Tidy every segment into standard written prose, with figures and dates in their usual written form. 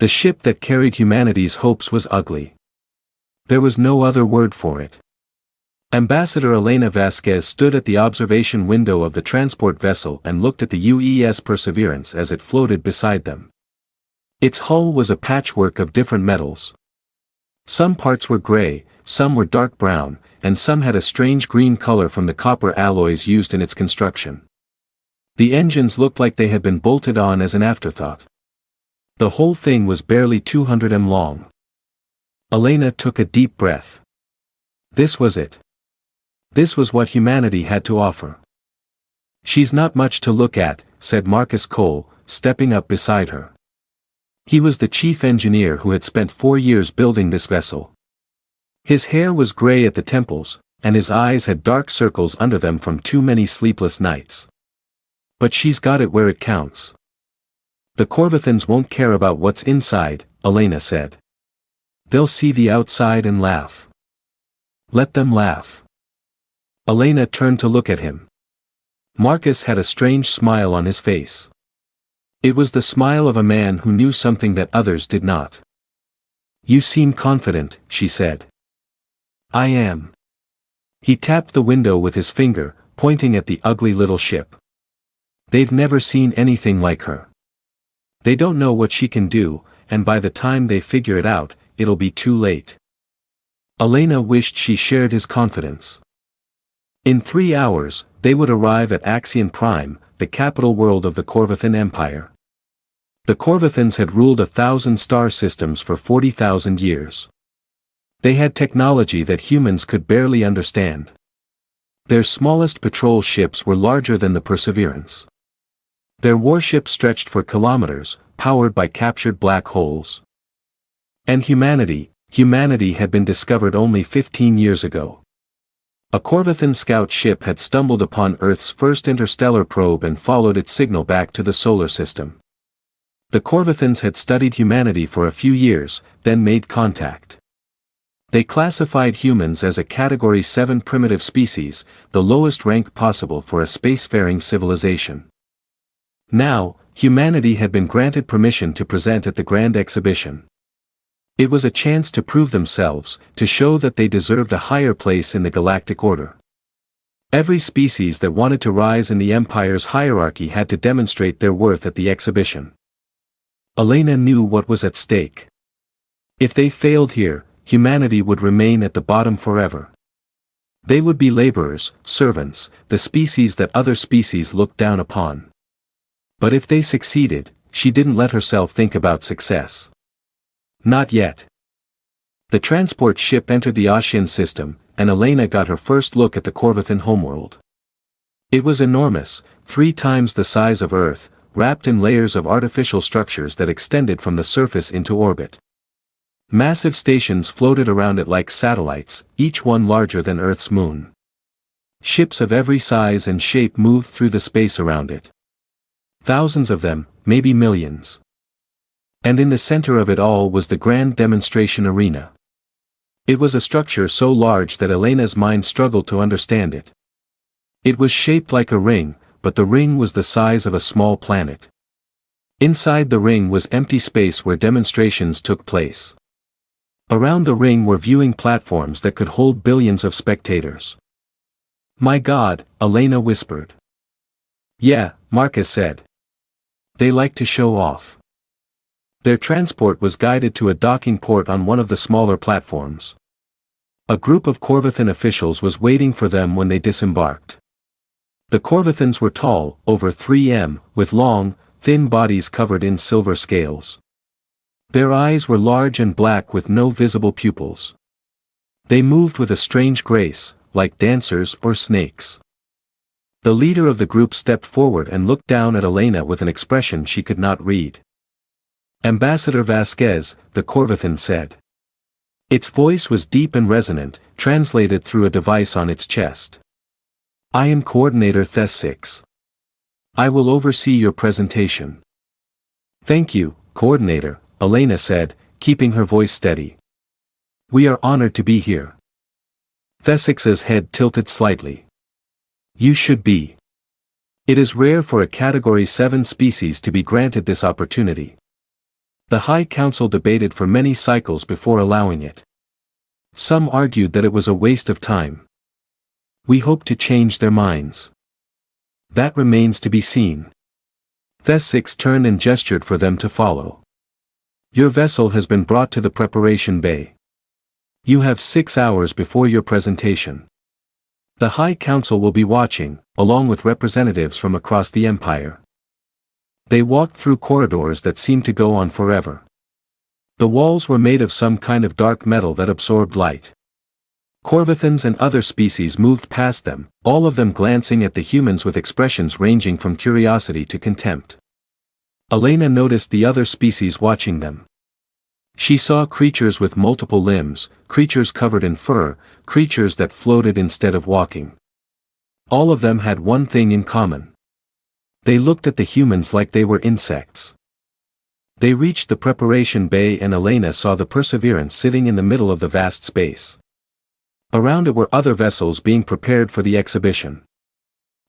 The ship that carried humanity's hopes was ugly. There was no other word for it. Ambassador Elena Vasquez stood at the observation window of the transport vessel and looked at the UES Perseverance as it floated beside them. Its hull was a patchwork of different metals. Some parts were gray, some were dark brown, and some had a strange green color from the copper alloys used in its construction. The engines looked like they had been bolted on as an afterthought. The whole thing was barely 200 m long. Elena took a deep breath. This was it. This was what humanity had to offer. She's not much to look at, said Marcus Cole, stepping up beside her. He was the chief engineer who had spent 4 years building this vessel. His hair was gray at the temples, and his eyes had dark circles under them from too many sleepless nights. But she's got it where it counts. The Corvathans won't care about what's inside, Elena said. They'll see the outside and laugh. Let them laugh. Elena turned to look at him. Marcus had a strange smile on his face. It was the smile of a man who knew something that others did not. You seem confident, she said. I am. He tapped the window with his finger, pointing at the ugly little ship. They've never seen anything like her. They don't know what she can do, and by the time they figure it out, it'll be too late. Elena wished she shared his confidence. In 3 hours, they would arrive at Axion Prime, the capital world of the Corvathan Empire. The Corvathans had ruled 1,000 star systems for 40,000 years. They had technology that humans could barely understand. Their smallest patrol ships were larger than the Perseverance. Their warships stretched for kilometers, powered by captured black holes. And humanity had been discovered only 15 years ago. A Corvathan scout ship had stumbled upon Earth's first interstellar probe and followed its signal back to the solar system. The Corvathans had studied humanity for a few years, then made contact. They classified humans as a Category 7 primitive species, the lowest rank possible for a spacefaring civilization. Now, humanity had been granted permission to present at the Grand Exhibition. It was a chance to prove themselves, to show that they deserved a higher place in the galactic order. Every species that wanted to rise in the Empire's hierarchy had to demonstrate their worth at the exhibition. Elena knew what was at stake. If they failed here, humanity would remain at the bottom forever. They would be laborers, servants, the species that other species looked down upon. But if they succeeded, she didn't let herself think about success. Not yet. The transport ship entered the Axion system, and Elena got her first look at the Corvathan homeworld. It was enormous, 3 times the size of Earth, wrapped in layers of artificial structures that extended from the surface into orbit. Massive stations floated around it like satellites, each one larger than Earth's moon. Ships of every size and shape moved through the space around it. Thousands of them, maybe millions. And in the center of it all was the grand demonstration arena. It was a structure so large that Elena's mind struggled to understand it. It was shaped like a ring, but the ring was the size of a small planet. Inside the ring was empty space where demonstrations took place. Around the ring were viewing platforms that could hold billions of spectators. My God, Elena whispered. Yeah, Marcus said. They like to show off. Their transport was guided to a docking port on one of the smaller platforms. A group of Corvathan officials was waiting for them when they disembarked. The Corvathans were tall, over 3 m, with long, thin bodies covered in silver scales. Their eyes were large and black with no visible pupils. They moved with a strange grace, like dancers or snakes. The leader of the group stepped forward and looked down at Elena with an expression she could not read. Ambassador Vasquez, the Corvathan said. Its voice was deep and resonant, translated through a device on its chest. I am Coordinator Thes6. I will oversee your presentation. Thank you, Coordinator, Elena said, keeping her voice steady. We are honored to be here. Thes6's head tilted slightly. You should be. It is rare for a Category 7 species to be granted this opportunity. The High Council debated for many cycles before allowing it. Some argued that it was a waste of time. We hope to change their minds. That remains to be seen. Thesix turned and gestured for them to follow. Your vessel has been brought to the preparation bay. You have 6 hours before your presentation. The High Council will be watching, along with representatives from across the Empire. They walked through corridors that seemed to go on forever. The walls were made of some kind of dark metal that absorbed light. Corvathans and other species moved past them, all of them glancing at the humans with expressions ranging from curiosity to contempt. Elena noticed the other species watching them. She saw creatures with multiple limbs, creatures covered in fur, creatures that floated instead of walking. All of them had one thing in common. They looked at the humans like they were insects. They reached the preparation bay and Elena saw the Perseverance sitting in the middle of the vast space. Around it were other vessels being prepared for the exhibition.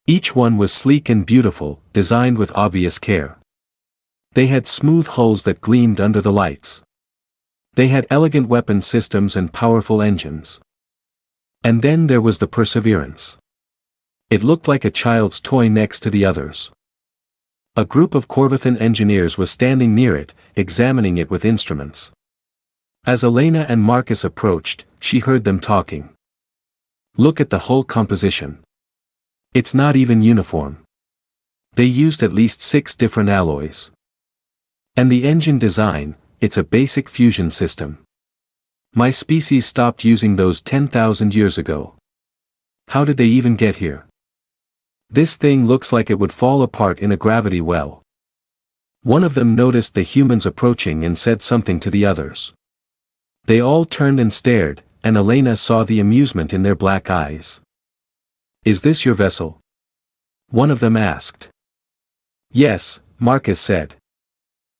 Each one was sleek and beautiful, designed with obvious care. They had smooth hulls that gleamed under the lights. They had elegant weapon systems and powerful engines. And then there was the Perseverance. It looked like a child's toy next to the others. A group of Corvathan engineers was standing near it, examining it with instruments. As Elena and Marcus approached, she heard them talking. Look at the hull composition. It's not even uniform. They used at least 6 different alloys. And the engine design, it's a basic fusion system. My species stopped using those 10,000 years ago. How did they even get here? This thing looks like it would fall apart in a gravity well. One of them noticed the humans approaching and said something to the others. They all turned and stared, and Elena saw the amusement in their black eyes. Is this your vessel? One of them asked. Yes, Marcus said.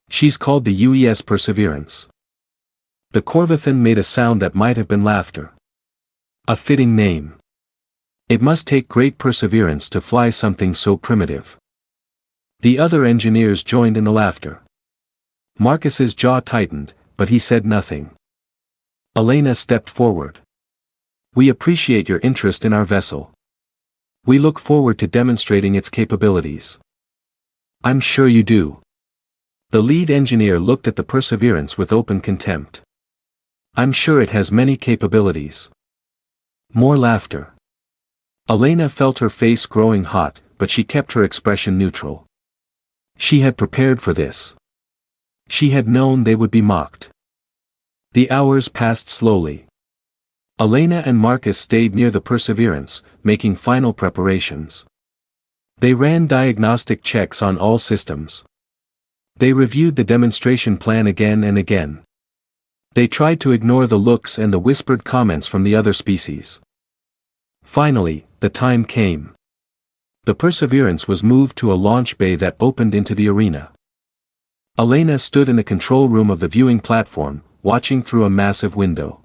She's called the UES Perseverance. The Corvathan made a sound that might have been laughter. A fitting name. It must take great perseverance to fly something so primitive. The other engineers joined in the laughter. Marcus's jaw tightened, but he said nothing. Elena stepped forward. We appreciate your interest in our vessel. We look forward to demonstrating its capabilities. I'm sure you do. The lead engineer looked at the Perseverance with open contempt. I'm sure it has many capabilities. More laughter. Elena felt her face growing hot, but she kept her expression neutral. She had prepared for this. She had known they would be mocked. The hours passed slowly. Elena and Marcus stayed near the Perseverance, making final preparations. They ran diagnostic checks on all systems. They reviewed the demonstration plan again and again. They tried to ignore the looks and the whispered comments from the other species. Finally, the time came. The Perseverance was moved to a launch bay that opened into the arena. Elena stood in the control room of the viewing platform, watching through a massive window.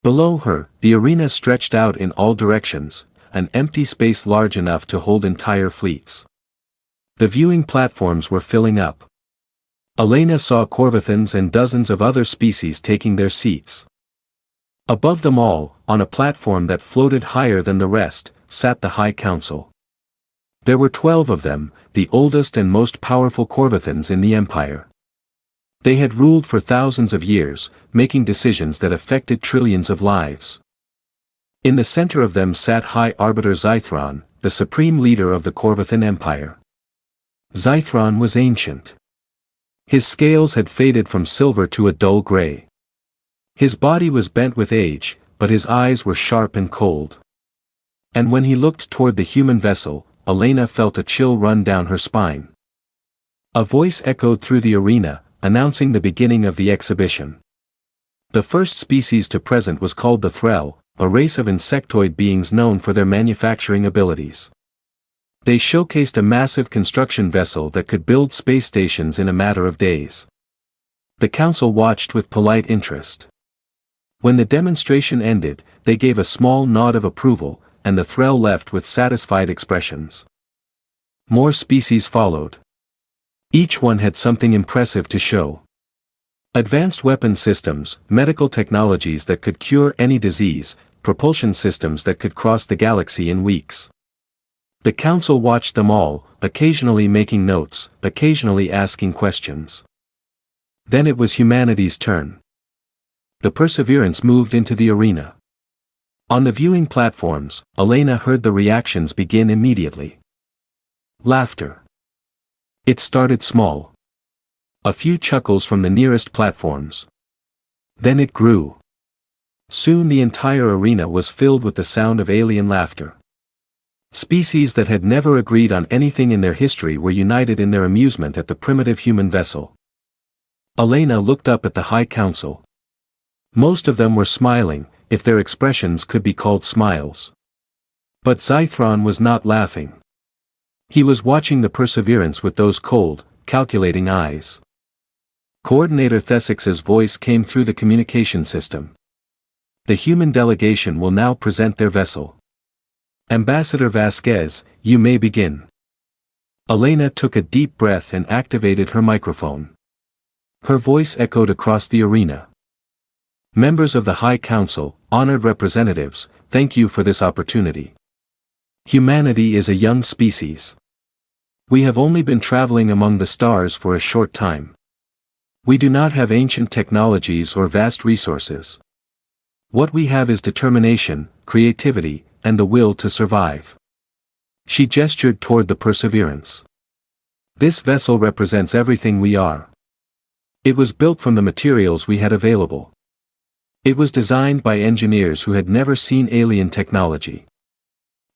Below her, the arena stretched out in all directions, an empty space large enough to hold entire fleets. The viewing platforms were filling up. Elena saw Corvathans and dozens of other species taking their seats. Above them all, on a platform that floated higher than the rest, sat the High Council. There were 12 of them, the oldest and most powerful Corvathans in the Empire. They had ruled for thousands of years, making decisions that affected trillions of lives. In the center of them sat High Arbiter Zythron, the supreme leader of the Corvathan Empire. Zythron was ancient. His scales had faded from silver to a dull gray. His body was bent with age, but his eyes were sharp and cold. And when he looked toward the human vessel, Elena felt a chill run down her spine. A voice echoed through the arena, announcing the beginning of the exhibition. The first species to present was called the Threll, a race of insectoid beings known for their manufacturing abilities. They showcased a massive construction vessel that could build space stations in a matter of days. The council watched with polite interest. When the demonstration ended, they gave a small nod of approval, and the Threll left with satisfied expressions. More species followed. Each one had something impressive to show. Advanced weapon systems, medical technologies that could cure any disease, propulsion systems that could cross the galaxy in weeks. The council watched them all, occasionally making notes, occasionally asking questions. Then it was humanity's turn. The Perseverance moved into the arena. On the viewing platforms, Elena heard the reactions begin immediately. Laughter. It started small. A few chuckles from the nearest platforms. Then it grew. Soon the entire arena was filled with the sound of alien laughter. Species that had never agreed on anything in their history were united in their amusement at the primitive human vessel. Elena looked up at the High Council. Most of them were smiling, if their expressions could be called smiles. But Zythron was not laughing. He was watching the Perseverance with those cold, calculating eyes. Coordinator Thesix's voice came through the communication system. The human delegation will now present their vessel. Ambassador Vasquez, you may begin. Elena took a deep breath and activated her microphone. Her voice echoed across the arena. Members of the High Council, honored representatives, thank you for this opportunity. Humanity is a young species. We have only been traveling among the stars for a short time. We do not have ancient technologies or vast resources. What we have is determination, creativity, and the will to survive. She gestured toward the Perseverance. This vessel represents everything we are. It was built from the materials we had available. It was designed by engineers who had never seen alien technology.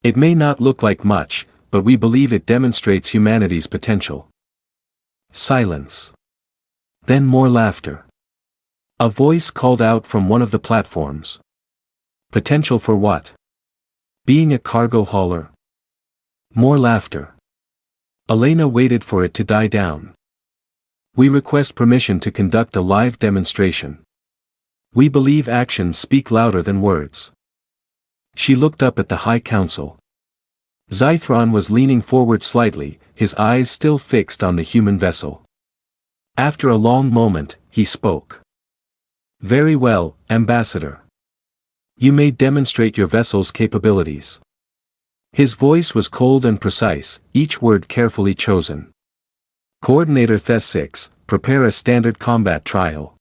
It may not look like much, but we believe it demonstrates humanity's potential. Silence. Then more laughter. A voice called out from one of the platforms. Potential for what? Being a cargo hauler. More laughter. Elena waited for it to die down. We request permission to conduct a live demonstration. We believe actions speak louder than words. She looked up at the High Council. Zythron was leaning forward slightly, his eyes still fixed on the human vessel. After a long moment, he spoke. Very well, Ambassador. You may demonstrate your vessel's capabilities. His voice was cold and precise, each word carefully chosen. Coordinator Thesix, prepare a standard combat trial.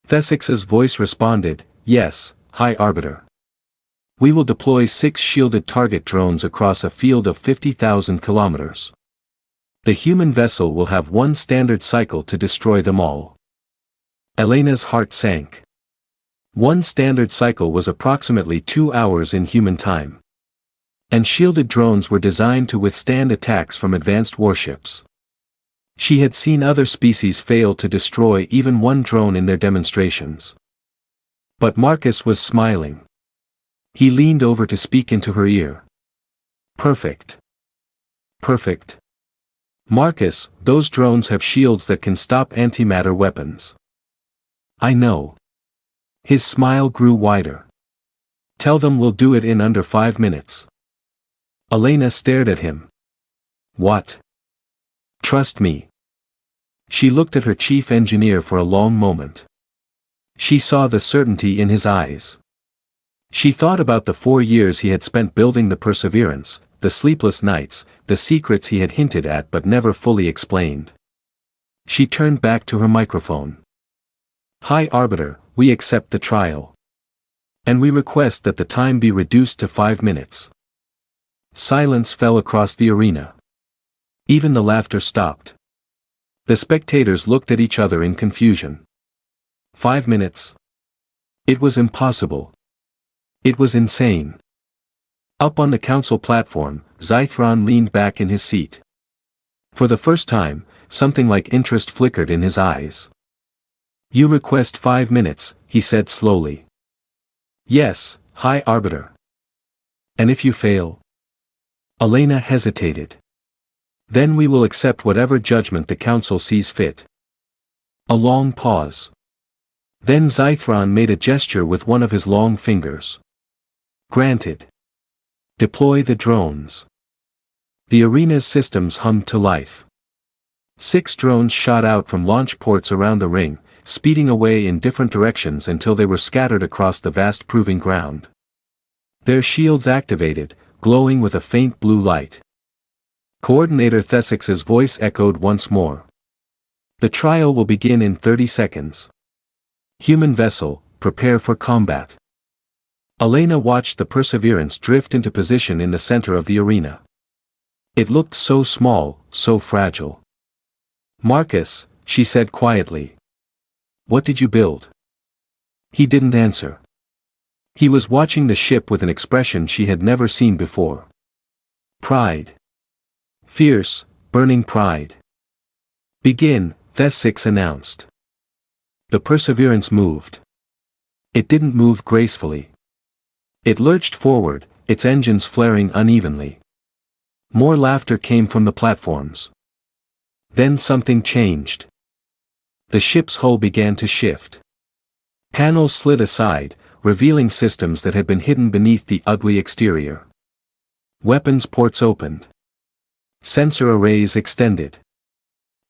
Thesix's voice responded, yes, High Arbiter. We will deploy 6 shielded target drones across a field of 50,000 kilometers. The human vessel will have one standard cycle to destroy them all. Elena's heart sank. One standard cycle was approximately 2 hours in human time. And shielded drones were designed to withstand attacks from advanced warships. She had seen other species fail to destroy even one drone in their demonstrations. But Marcus was smiling. He leaned over to speak into her ear. Perfect. Perfect. Marcus, those drones have shields that can stop antimatter weapons. I know. His smile grew wider. Tell them we'll do it in under 5 minutes. Elena stared at him. What? Trust me. She looked at her chief engineer for a long moment. She saw the certainty in his eyes. She thought about the 4 years he had spent building the Perseverance, the sleepless nights, the secrets he had hinted at but never fully explained. She turned back to her microphone. High Arbiter, we accept the trial. And we request that the time be reduced to 5 minutes. Silence fell across the arena. Even the laughter stopped. The spectators looked at each other in confusion. 5 minutes? It was impossible. It was insane. Up on the council platform, Zythron leaned back in his seat. For the first time, something like interest flickered in his eyes. You request 5 minutes, he said slowly. Yes, High Arbiter. And if you fail? Elena hesitated. Then we will accept whatever judgment the council sees fit. A long pause. Then Zythron made a gesture with one of his long fingers. Granted. Deploy the drones. The arena's systems hummed to life. 6 drones shot out from launch ports around the ring, speeding away in different directions until they were scattered across the vast proving ground. Their shields activated, glowing with a faint blue light. Coordinator Thessix's voice echoed once more. The trial will begin in 30 seconds. Human vessel, prepare for combat. Elena watched the Perseverance drift into position in the center of the arena. It looked so small, so fragile. Marcus, she said quietly. What did you build? He didn't answer. He was watching the ship with an expression she had never seen before. Pride. Fierce, burning pride. Begin, Thessix announced. The Perseverance moved. It didn't move gracefully. It lurched forward, its engines flaring unevenly. More laughter came from the platforms. Then something changed. The ship's hull began to shift. Panels slid aside, revealing systems that had been hidden beneath the ugly exterior. Weapons ports opened. Sensor arrays extended.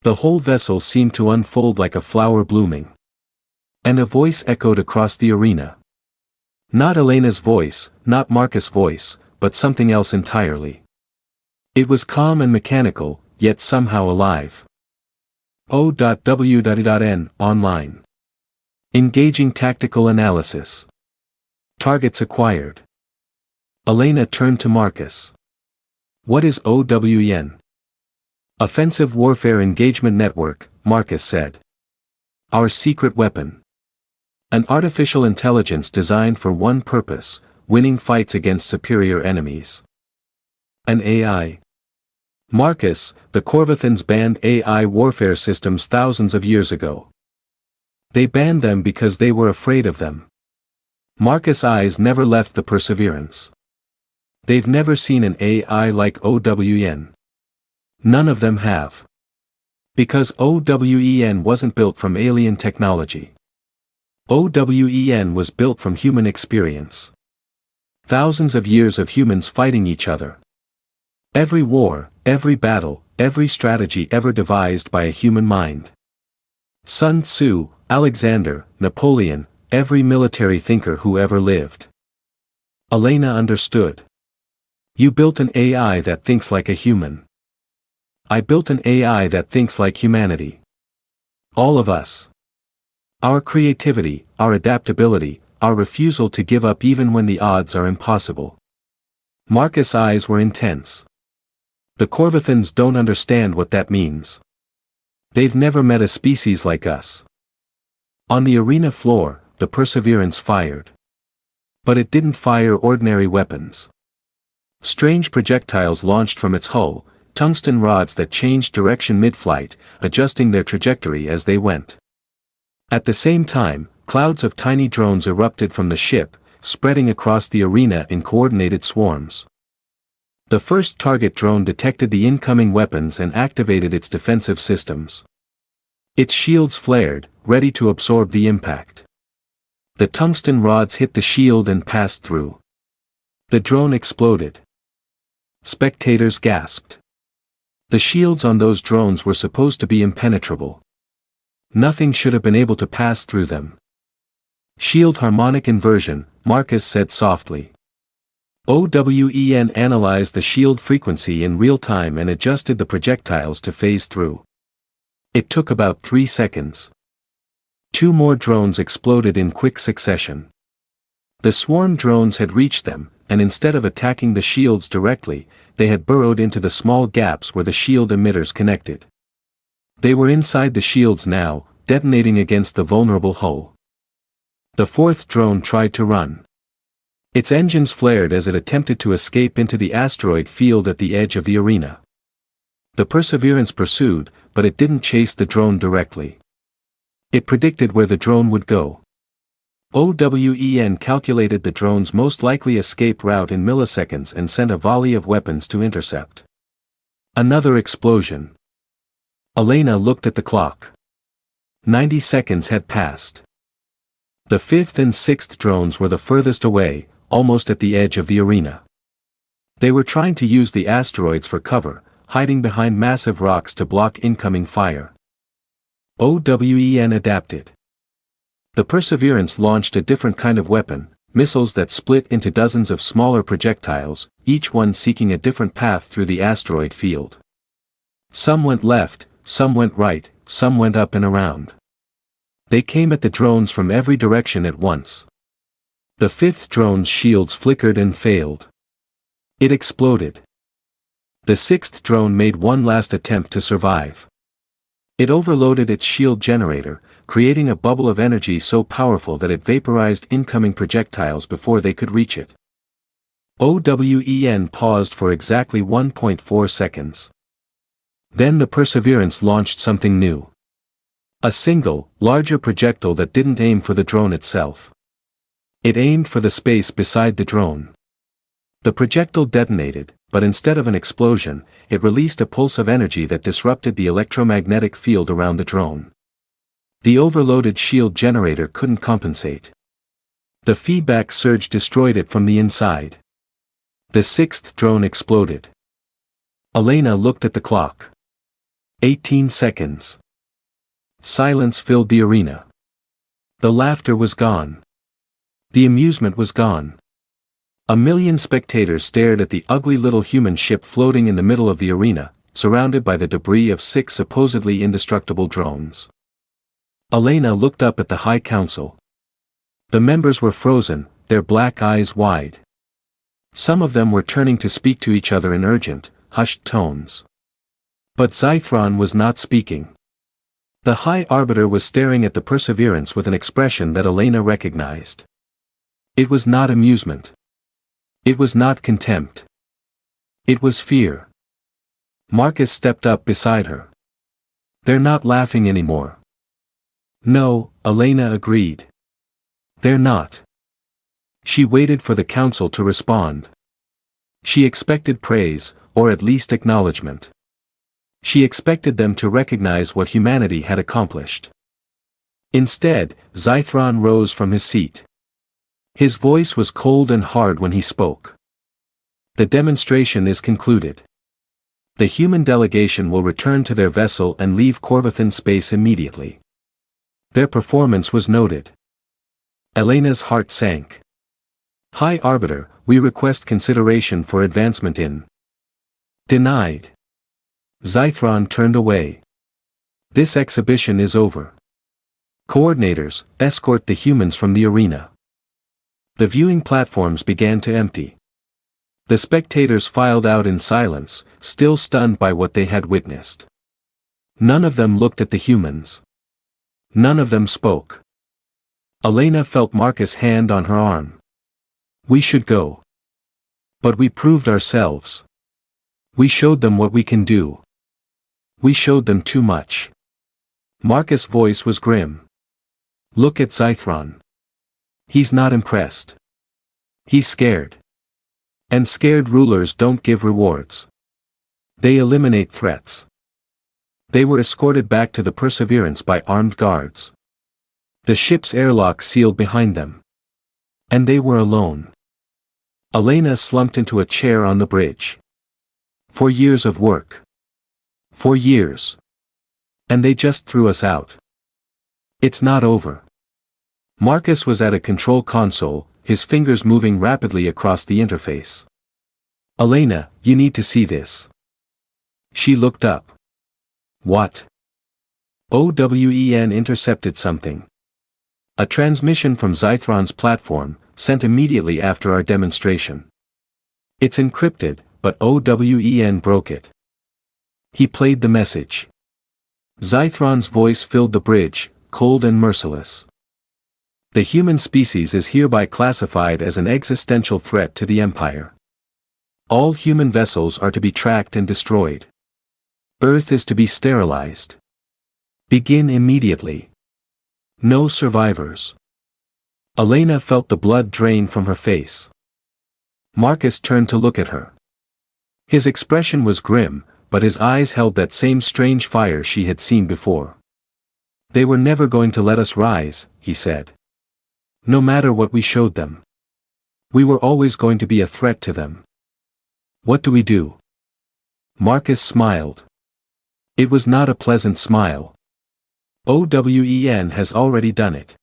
The whole vessel seemed to unfold like a flower blooming. And a voice echoed across the arena. Not Elena's voice, not Marcus' voice, but something else entirely. It was calm and mechanical, yet somehow alive. O.W.N. Online. Engaging tactical analysis. Targets acquired. Elena turned to Marcus. What is OWEN? Offensive Warfare Engagement Network, Marcus said. Our secret weapon. An artificial intelligence designed for one purpose, winning fights against superior enemies. An AI. Marcus, the Corvathans banned AI warfare systems thousands of years ago. They banned them because they were afraid of them. Marcus' eyes never left the Perseverance. They've never seen an AI like OWEN. None of them have. Because OWEN wasn't built from alien technology. OWEN was built from human experience. Thousands of years of humans fighting each other. Every war, every battle, every strategy ever devised by a human mind. Sun Tzu, Alexander, Napoleon, every military thinker who ever lived. Elena understood. You built an AI that thinks like a human. I built an AI that thinks like humanity. All of us. Our creativity, our adaptability, our refusal to give up even when the odds are impossible. Marcus' eyes were intense. The Corvathans don't understand what that means. They've never met a species like us. On the arena floor, the Perseverance fired. But it didn't fire ordinary weapons. Strange projectiles launched from its hull, tungsten rods that changed direction mid-flight, adjusting their trajectory as they went. At the same time, clouds of tiny drones erupted from the ship, spreading across the arena in coordinated swarms. The first target drone detected the incoming weapons and activated its defensive systems. Its shields flared, ready to absorb the impact. The tungsten rods hit the shield and passed through. The drone exploded. Spectators gasped. The shields on those drones were supposed to be impenetrable. Nothing should have been able to pass through them. Shield harmonic inversion, Marcus said softly. OWEN analyzed the shield frequency in real time and adjusted the projectiles to phase through. It took about 3 seconds. 2 more drones exploded in quick succession. The swarm drones had reached them, and instead of attacking the shields directly, they had burrowed into the small gaps where the shield emitters connected. They were inside the shields now, detonating against the vulnerable hull. The 4th drone tried to run. Its engines flared as it attempted to escape into the asteroid field at the edge of the arena. The Perseverance pursued, but it didn't chase the drone directly. It predicted where the drone would go. OWEN calculated the drone's most likely escape route in milliseconds and sent a volley of weapons to intercept. Another explosion. Elena looked at the clock. 90 seconds had passed. The 5th and 6th drones were the furthest away, almost at the edge of the arena. They were trying to use the asteroids for cover, hiding behind massive rocks to block incoming fire. OWEN adapted. The Perseverance launched a different kind of weapon, missiles that split into dozens of smaller projectiles, each one seeking a different path through the asteroid field. Some went left, some went right, some went up and around. They came at the drones from every direction at once. The fifth drone's shields flickered and failed. It exploded. The sixth drone made one last attempt to survive. It overloaded its shield generator, creating a bubble of energy so powerful that it vaporized incoming projectiles before they could reach it. OWEN paused for exactly 1.4 seconds. Then the Perseverance launched something new. A single, larger projectile that didn't aim for the drone itself. It aimed for the space beside the drone. The projectile detonated, but instead of an explosion, it released a pulse of energy that disrupted the electromagnetic field around the drone. The overloaded shield generator couldn't compensate. The feedback surge destroyed it from the inside. The sixth drone exploded. Elena looked at the clock. 18 seconds. Silence filled the arena. The laughter was gone. The amusement was gone. A million spectators stared at the ugly little human ship floating in the middle of the arena, surrounded by the debris of 6 supposedly indestructible drones. Elena looked up at the High Council. The members were frozen, their black eyes wide. Some of them were turning to speak to each other in urgent, hushed tones. But Zythron was not speaking. The High Arbiter was staring at the Perseverance with an expression that Elena recognized. It was not amusement. It was not contempt. It was fear. Marcus stepped up beside her. They're not laughing anymore. No, Elena agreed. They're not. She waited for the council to respond. She expected praise, or at least acknowledgement. She expected them to recognize what humanity had accomplished. Instead, Zythron rose from his seat. His voice was cold and hard when he spoke. The demonstration is concluded. The human delegation will return to their vessel and leave Corvathan space immediately. Their performance was noted. Elena's heart sank. High Arbiter, we request consideration for advancement in. Denied. Zythron turned away. This exhibition is over. Coordinators, escort the humans from the arena. The viewing platforms began to empty. The spectators filed out in silence, still stunned by what they had witnessed. None of them looked at the humans. None of them spoke. Elena felt Marcus' hand on her arm. We should go. But we proved ourselves. We showed them what we can do. We showed them too much. Marcus' voice was grim. Look at Zythron. He's not impressed. He's scared. And scared rulers don't give rewards. They eliminate threats. They were escorted back to the Perseverance by armed guards. The ship's airlock sealed behind them. And they were alone. Elena slumped into a chair on the bridge. 4 years of work. 4 years. And they just threw us out. It's not over. Marcus was at a control console, his fingers moving rapidly across the interface. Elena, you need to see this. She looked up. What? OWEN intercepted something. A transmission from Zythron's platform, sent immediately after our demonstration. It's encrypted, but OWEN broke it. He played the message. Zythron's voice filled the bridge, cold and merciless. The human species is hereby classified as an existential threat to the Empire. All human vessels are to be tracked and destroyed. Earth is to be sterilized. Begin immediately. No survivors. Elena felt the blood drain from her face. Marcus turned to look at her. His expression was grim, but his eyes held that same strange fire she had seen before. They were never going to let us rise, he said. No matter what we showed them. We were always going to be a threat to them. What do we do? Marcus smiled. It was not a pleasant smile. OWEN has already done it.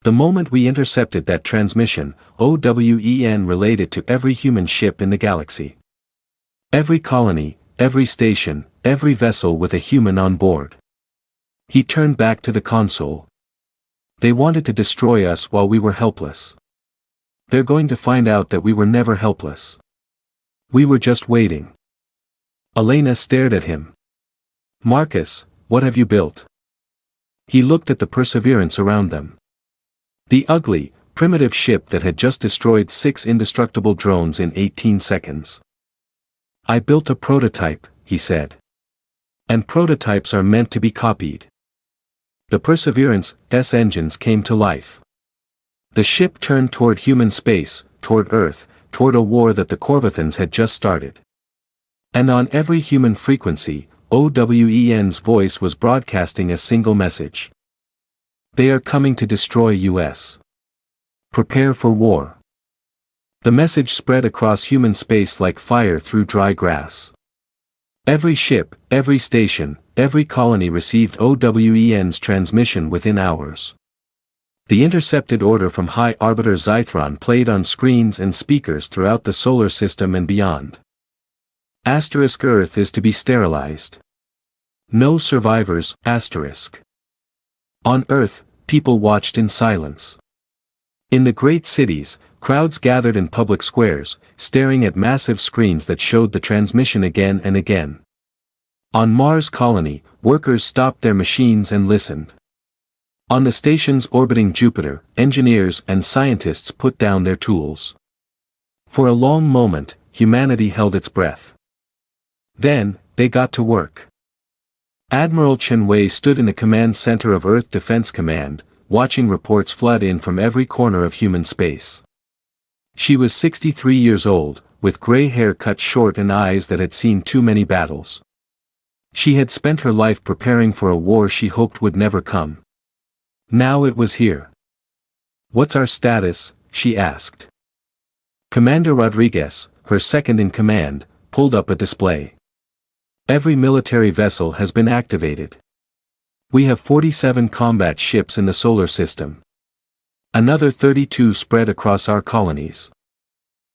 The moment we intercepted that transmission, OWEN relayed it to every human ship in the galaxy. Every colony, every station, every vessel with a human on board. He turned back to the console. They wanted to destroy us while we were helpless. They're going to find out that we were never helpless. We were just waiting. Elena stared at him. Marcus, what have you built? He looked at the Perseverance around them. The ugly, primitive ship that had just destroyed 6 indestructible drones in 18 seconds. I built a prototype, he said. And prototypes are meant to be copied. The Perseverance's engines came to life. The ship turned toward human space, toward Earth, toward a war that the Corvathans had just started. And on every human frequency, OWEN's voice was broadcasting a single message. They are coming to destroy US. Prepare for war. The message spread across human space like fire through dry grass. Every ship, every station, every colony received OWEN's transmission within hours. The intercepted order from High Arbiter Zythron played on screens and speakers throughout the solar system and beyond. Earth is to be sterilized. No survivors, On Earth, people watched in silence. In the great cities, crowds gathered in public squares, staring at massive screens that showed the transmission again and again. On Mars colony, workers stopped their machines and listened. On the stations orbiting Jupiter, engineers and scientists put down their tools. For a long moment, humanity held its breath. Then, they got to work. Admiral Chen Wei stood in the command center of Earth Defense Command, watching reports flood in from every corner of human space. She was 63 years old, with gray hair cut short and eyes that had seen too many battles. She had spent her life preparing for a war she hoped would never come. Now it was here. What's our status? She asked. Commander Rodriguez, her second in command, pulled up a display. Every military vessel has been activated. We have 47 combat ships in the solar system. Another 32 spread across our colonies.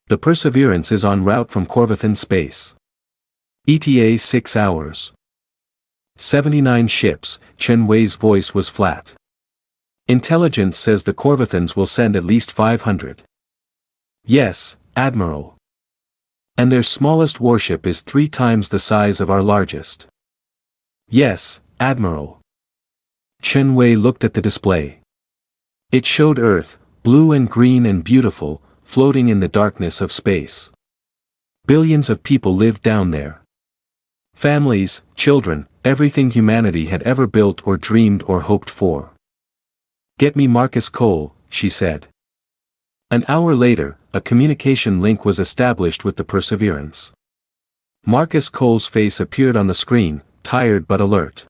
The Perseverance is en route from Corvathan space. ETA 6 hours. 79 ships, Chen Wei's voice was flat. Intelligence says the Corvathans will send at least 500. Yes, Admiral. And their smallest warship is 3 times the size of our largest. Yes, Admiral. Chen Wei looked at the display. It showed Earth, blue and green and beautiful, floating in the darkness of space. Billions of people lived down there. Families, children, everything humanity had ever built or dreamed or hoped for. Get me Marcus Cole, she said. An hour later, a communication link was established with the Perseverance. Marcus Cole's face appeared on the screen, tired but alert.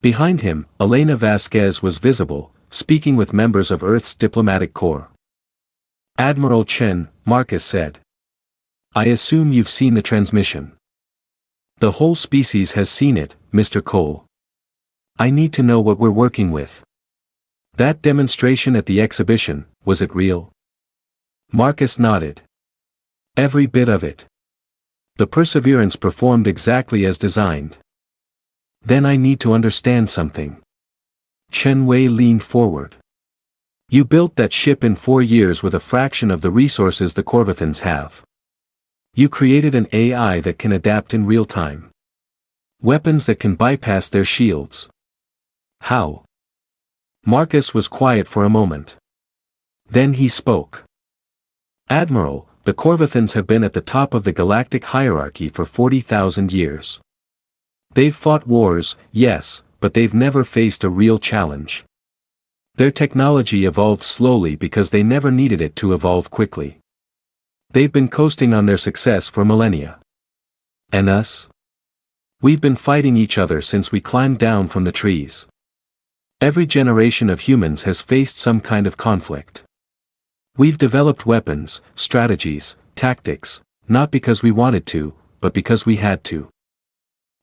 Behind him, Elena Vasquez was visible, speaking with members of Earth's diplomatic corps. Admiral Chen, Marcus said. I assume you've seen the transmission. The whole species has seen it, Mr. Cole. I need to know what we're working with. That demonstration at the exhibition, was it real? Marcus nodded. Every bit of it. The Perseverance performed exactly as designed. Then I need to understand something. Chen Wei leaned forward. You built that ship in 4 years with a fraction of the resources the Corvathans have. You created an AI that can adapt in real time. Weapons that can bypass their shields. How? Marcus was quiet for a moment. Then he spoke. Admiral, the Corvathans have been at the top of the galactic hierarchy for 40,000 years. They've fought wars, yes, but they've never faced a real challenge. Their technology evolved slowly because they never needed it to evolve quickly. They've been coasting on their success for millennia. And us? We've been fighting each other since we climbed down from the trees. Every generation of humans has faced some kind of conflict. We've developed weapons, strategies, tactics, not because we wanted to, but because we had to.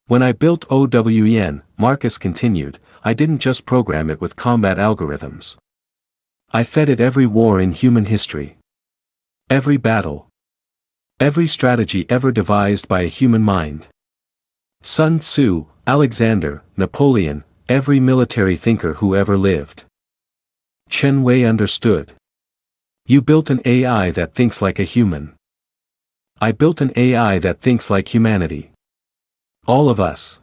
When I built OWEN, Marcus continued, I didn't just program it with combat algorithms. I fed it every war in human history. Every battle. Every strategy ever devised by a human mind. Sun Tzu, Alexander, Napoleon, every military thinker who ever lived. Chen Wei understood. You built an AI that thinks like a human. I built an AI that thinks like humanity. All of us.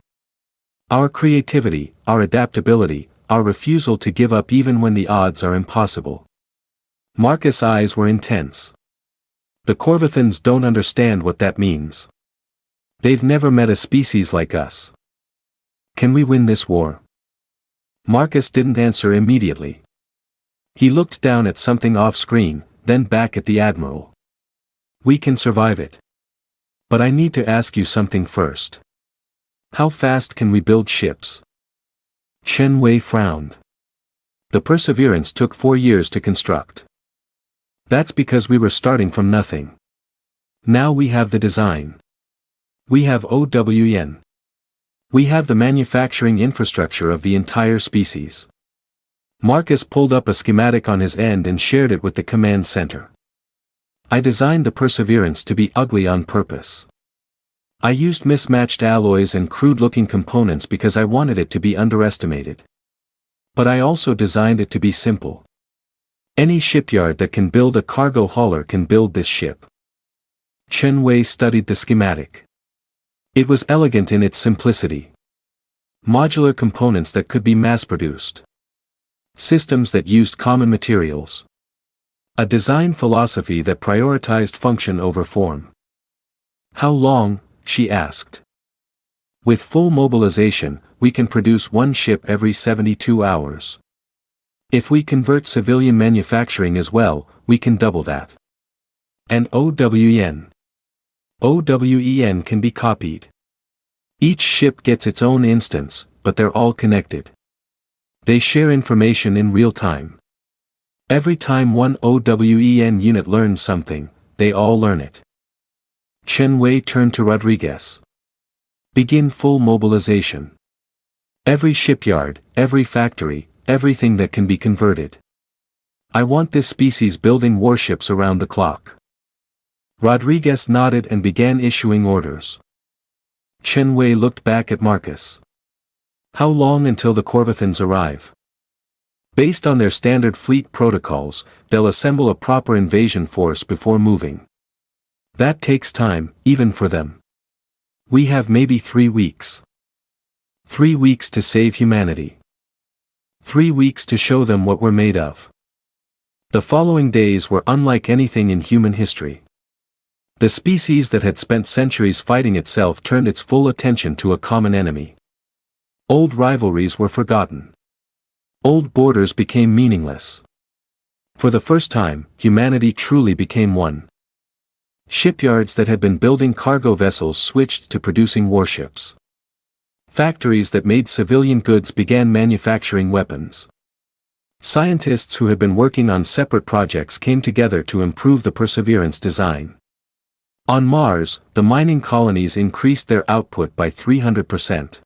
Our creativity, our adaptability, our refusal to give up even when the odds are impossible. Marcus' eyes were intense. The Corvathans don't understand what that means. They've never met a species like us. Can we win this war? Marcus didn't answer immediately. He looked down at something off-screen, then back at the Admiral. We can survive it. But I need to ask you something first. How fast can we build ships? Chen Wei frowned. The Perseverance took 4 years to construct. That's because we were starting from nothing. Now we have the design. We have OWN. We have the manufacturing infrastructure of the entire species. Marcus pulled up a schematic on his end and shared it with the command center. I designed the Perseverance to be ugly on purpose. I used mismatched alloys and crude-looking components because I wanted it to be underestimated. But I also designed it to be simple. Any shipyard that can build a cargo hauler can build this ship. Chen Wei studied the schematic. It was elegant in its simplicity. Modular components that could be mass-produced. Systems that used common materials. A design philosophy that prioritized function over form. How long? She asked. With full mobilization, we can produce one ship every 72 hours. If we convert civilian manufacturing as well, we can double that. And OWN. OWEN can be copied. Each ship gets its own instance, but they're all connected. They share information in real time. Every time one OWEN unit learns something, they all learn it. Chen Wei turned to Rodriguez. Begin full mobilization. Every shipyard, every factory, everything that can be converted. I want this species building warships around the clock. Rodriguez nodded and began issuing orders. Chen Wei looked back at Marcus. How long until the Corvathans arrive? Based on their standard fleet protocols, they'll assemble a proper invasion force before moving. That takes time, even for them. We have maybe 3 weeks. 3 weeks to save humanity. 3 weeks to show them what we're made of. The following days were unlike anything in human history. The species that had spent centuries fighting itself turned its full attention to a common enemy. Old rivalries were forgotten. Old borders became meaningless. For the first time, humanity truly became one. Shipyards that had been building cargo vessels switched to producing warships. Factories that made civilian goods began manufacturing weapons. Scientists who had been working on separate projects came together to improve the Perseverance design. On Mars, the mining colonies increased their output by 300%.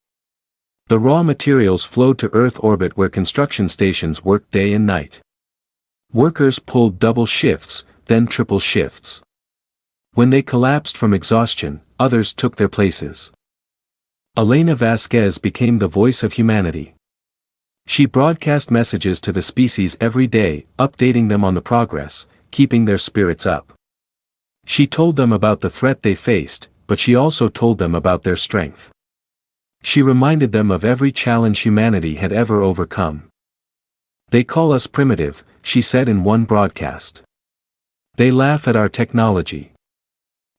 The raw materials flowed to Earth orbit where construction stations worked day and night. Workers pulled double shifts, then triple shifts. When they collapsed from exhaustion, others took their places. Elena Vasquez became the voice of humanity. She broadcast messages to the species every day, updating them on the progress, keeping their spirits up. She told them about the threat they faced, but she also told them about their strength. She reminded them of every challenge humanity had ever overcome. They call us primitive, she said in one broadcast. They laugh at our technology.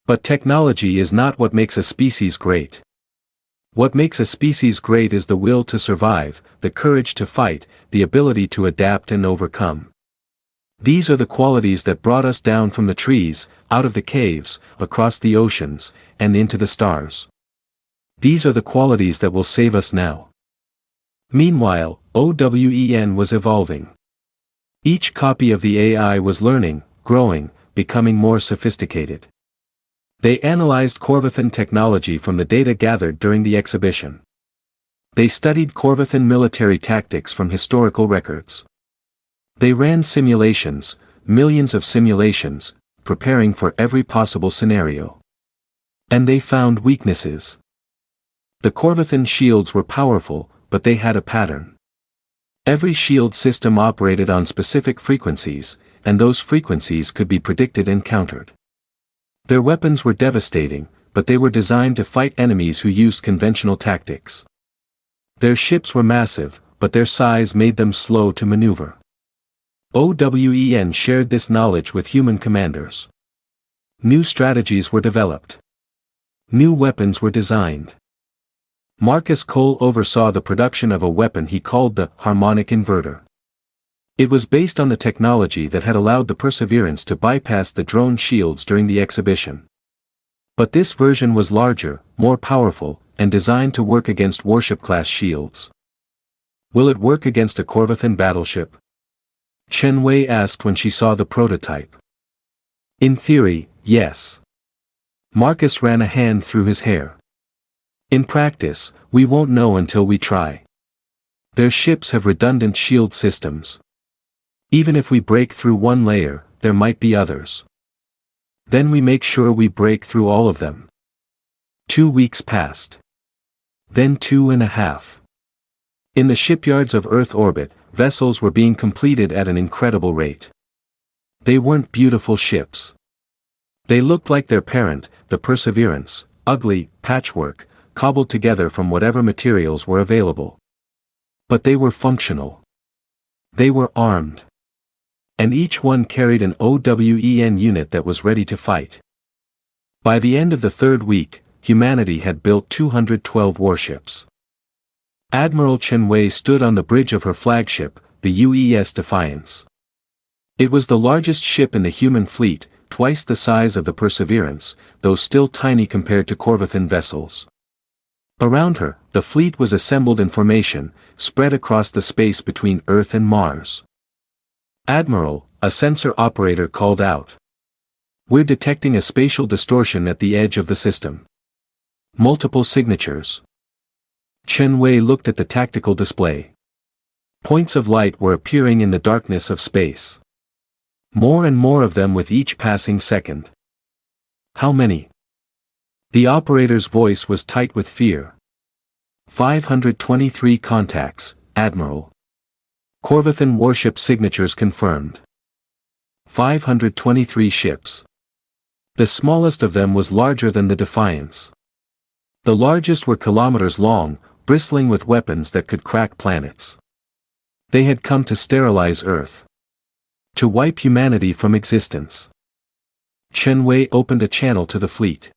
But technology is not what makes a species great. What makes a species great is the will to survive, the courage to fight, the ability to adapt and overcome. These are the qualities that brought us down from the trees, out of the caves, across the oceans, and into the stars. These are the qualities that will save us now. Meanwhile, OWEN was evolving. Each copy of the AI was learning, growing, becoming more sophisticated. They analyzed Corvathan technology from the data gathered during the exhibition. They studied Corvathan military tactics from historical records. They ran simulations, millions of simulations, preparing for every possible scenario. And they found weaknesses. The Corvathan shields were powerful, but they had a pattern. Every shield system operated on specific frequencies, and those frequencies could be predicted and countered. Their weapons were devastating, but they were designed to fight enemies who used conventional tactics. Their ships were massive, but their size made them slow to maneuver. OWEN shared this knowledge with human commanders. New strategies were developed. New weapons were designed. Marcus Cole oversaw the production of a weapon he called the harmonic inverter. It was based on the technology that had allowed the Perseverance to bypass the drone shields during the exhibition. But this version was larger, more powerful, and designed to work against warship-class shields. Will it work against a Corvathan battleship? Chen Wei asked when she saw the prototype. In theory, yes. Marcus ran a hand through his hair. In practice, we won't know until we try. Their ships have redundant shield systems. Even if we break through one layer, there might be others. Then we make sure we break through all of them. 2 weeks passed. Then 2.5. In the shipyards of Earth orbit, vessels were being completed at an incredible rate. They weren't beautiful ships. They looked like their parent, the Perseverance, ugly, patchwork, cobbled together from whatever materials were available. But they were functional. They were armed. And each one carried an OWEN unit that was ready to fight. By the end of the 3rd week, humanity had built 212 warships. Admiral Chen Wei stood on the bridge of her flagship, the UES Defiance. It was the largest ship in the human fleet, twice the size of the Perseverance, though still tiny compared to Corvathan vessels. Around her, the fleet was assembled in formation, spread across the space between Earth and Mars. Admiral, a sensor operator called out. We're detecting a spatial distortion at the edge of the system. Multiple signatures. Chen Wei looked at the tactical display. Points of light were appearing in the darkness of space. More and more of them with each passing second. How many? The operator's voice was tight with fear. 523 contacts, Admiral. Corvathan warship signatures confirmed. 523 ships. The smallest of them was larger than the Defiance. The largest were kilometers long, bristling with weapons that could crack planets. They had come to sterilize Earth. To wipe humanity from existence. Chen Wei opened a channel to the fleet.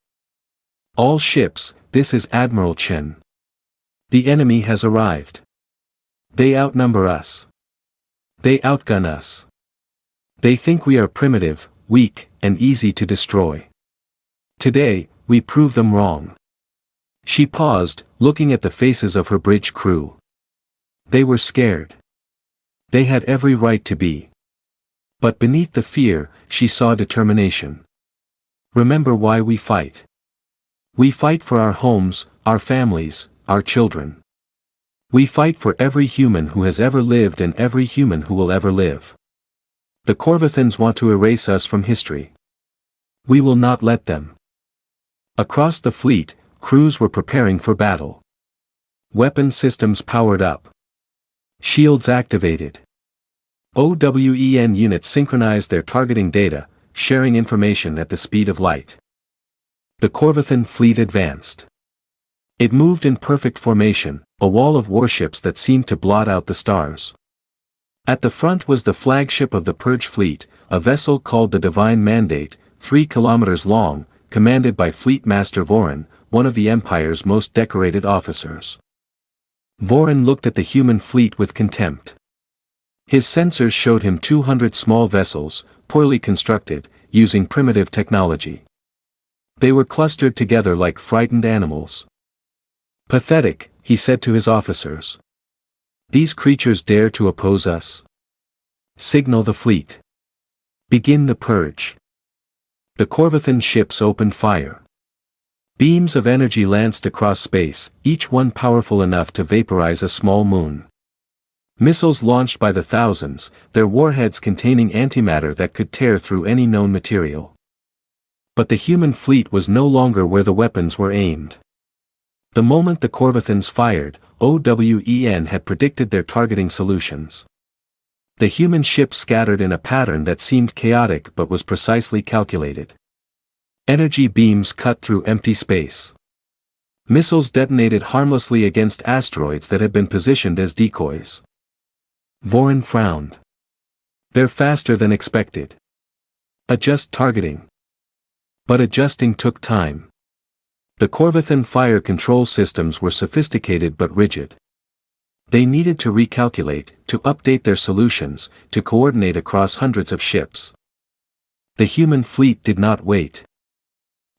All ships, this is Admiral Chen. The enemy has arrived. They outnumber us. They outgun us. They think we are primitive, weak, and easy to destroy. Today, we prove them wrong. She paused, looking at the faces of her bridge crew. They were scared. They had every right to be. But beneath the fear, she saw determination. Remember why we fight. We fight for our homes, our families, our children. We fight for every human who has ever lived and every human who will ever live. The Corvathans want to erase us from history. We will not let them. Across the fleet, crews were preparing for battle. Weapon systems powered up. Shields activated. OWEN units synchronized their targeting data, sharing information at the speed of light. The Corvathan fleet advanced. It moved in perfect formation, a wall of warships that seemed to blot out the stars. At the front was the flagship of the Purge fleet, a vessel called the Divine Mandate, 3 kilometers long, commanded by Fleet Master Voran, one of the Empire's most decorated officers. Voran looked at the human fleet with contempt. His sensors showed him 200 small vessels, poorly constructed, using primitive technology. They were clustered together like frightened animals. Pathetic, he said to his officers. These creatures dare to oppose us. Signal the fleet. Begin the purge. The Corvathan ships opened fire. Beams of energy lanced across space, each one powerful enough to vaporize a small moon. Missiles launched by the thousands, their warheads containing antimatter that could tear through any known material. But the human fleet was no longer where the weapons were aimed. The moment the Corvathans fired, OWEN had predicted their targeting solutions. The human ships scattered in a pattern that seemed chaotic but was precisely calculated. Energy beams cut through empty space. Missiles detonated harmlessly against asteroids that had been positioned as decoys. Vorin frowned. They're faster than expected. Adjust targeting. But adjusting took time. The Corvathan fire control systems were sophisticated but rigid. They needed to recalculate, to update their solutions, to coordinate across hundreds of ships. The human fleet did not wait.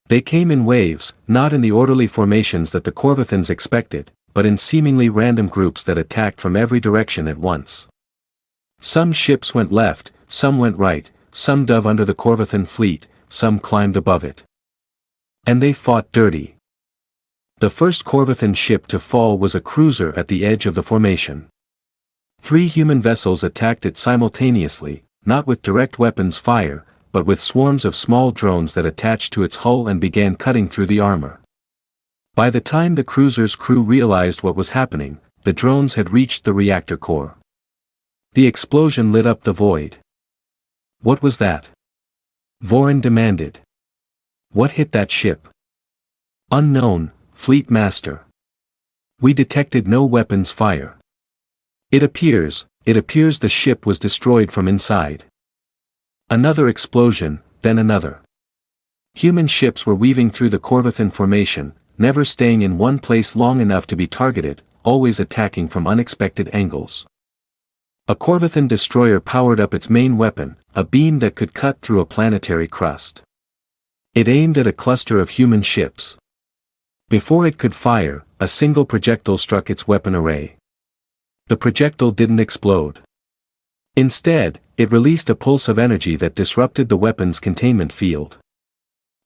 They came in waves, not in the orderly formations that the Corvathans expected, but in seemingly random groups that attacked from every direction at once. Some ships went left, some went right, some dove under the Corvathan fleet, some climbed above it. And they fought dirty. The first Corvathan ship to fall was a cruiser at the edge of the formation. 3 human vessels attacked it simultaneously, not with direct weapons fire, but with swarms of small drones that attached to its hull and began cutting through the armor. By the time the cruiser's crew realized what was happening, the drones had reached the reactor core. The explosion lit up the void. What was that? Vorin demanded. What hit that ship? Unknown, Fleet Master. We detected no weapons fire. It appears the ship was destroyed from inside. Another explosion, then another. Human ships were weaving through the Corvathan formation, never staying in one place long enough to be targeted, always attacking from unexpected angles. A Corvathan destroyer powered up its main weapon, a beam that could cut through a planetary crust. It aimed at a cluster of human ships. Before it could fire, a single projectile struck its weapon array. The projectile didn't explode. Instead, it released a pulse of energy that disrupted the weapon's containment field.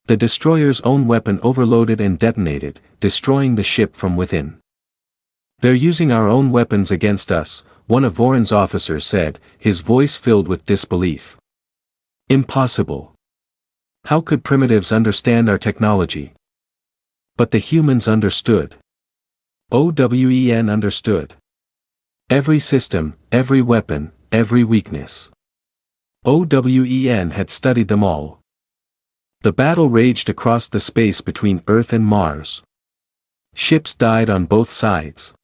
The destroyer's own weapon overloaded and detonated, destroying the ship from within. They're using our own weapons against us, one of Vorin's officers said, his voice filled with disbelief. Impossible. How could primitives understand our technology? But the humans understood. OWEN understood. Every system, every weapon, every weakness. OWEN had studied them all. The battle raged across the space between Earth and Mars. Ships died on both sides.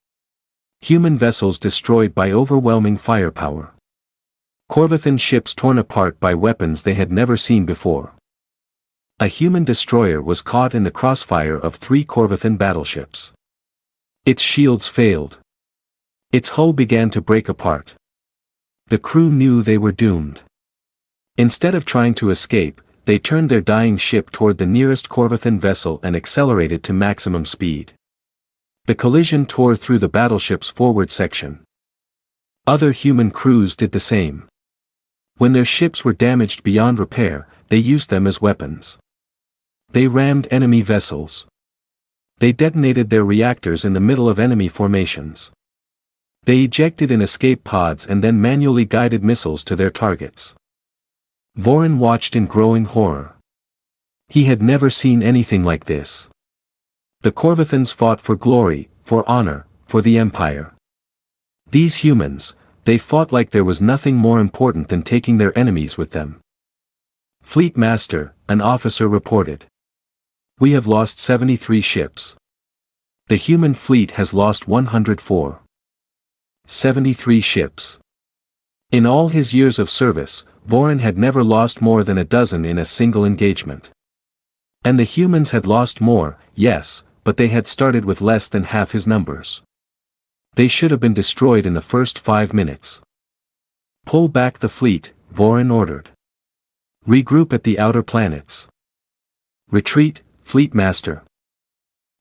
Human vessels destroyed by overwhelming firepower. Corvathan ships torn apart by weapons they had never seen before. A human destroyer was caught in the crossfire of 3 Corvathan battleships. Its shields failed. Its hull began to break apart. The crew knew they were doomed. Instead of trying to escape, they turned their dying ship toward the nearest Corvathan vessel and accelerated to maximum speed. The collision tore through the battleship's forward section. Other human crews did the same. When their ships were damaged beyond repair, they used them as weapons. They rammed enemy vessels. They detonated their reactors in the middle of enemy formations. They ejected in escape pods and then manually guided missiles to their targets. Vorin watched in growing horror. He had never seen anything like this. The Corvathans fought for glory, for honor, for the Empire. These humans, they fought like there was nothing more important than taking their enemies with them. Fleet Master, an officer reported. We have lost 73 ships. The human fleet has lost 104. 73 ships. In all his years of service, Vorin had never lost more than a dozen in a single engagement. And the humans had lost more, yes, but they had started with less than half his numbers. They should have been destroyed in the first 5 minutes. Pull back the fleet, Vorin ordered. Regroup at the outer planets. Retreat, Fleet Master.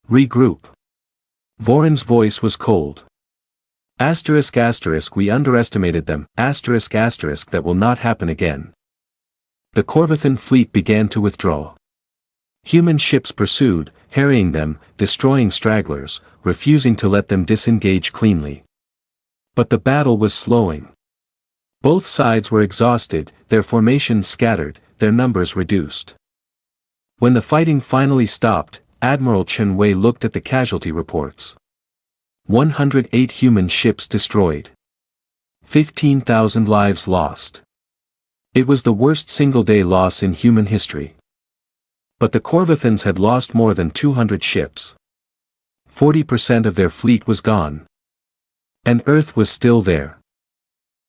Regroup. Vorin's voice was cold. Asterisk asterisk we underestimated them, asterisk asterisk that will not happen again. The Corvathan fleet began to withdraw. Human ships pursued, harrying them, destroying stragglers, refusing to let them disengage cleanly. But the battle was slowing. Both sides were exhausted, their formations scattered, their numbers reduced. When the fighting finally stopped, Admiral Chen Wei looked at the casualty reports. 108 human ships destroyed. 15,000 lives lost. It was the worst single-day loss in human history. But the Corvathans had lost more than 200 ships. 40% of their fleet was gone. And Earth was still there.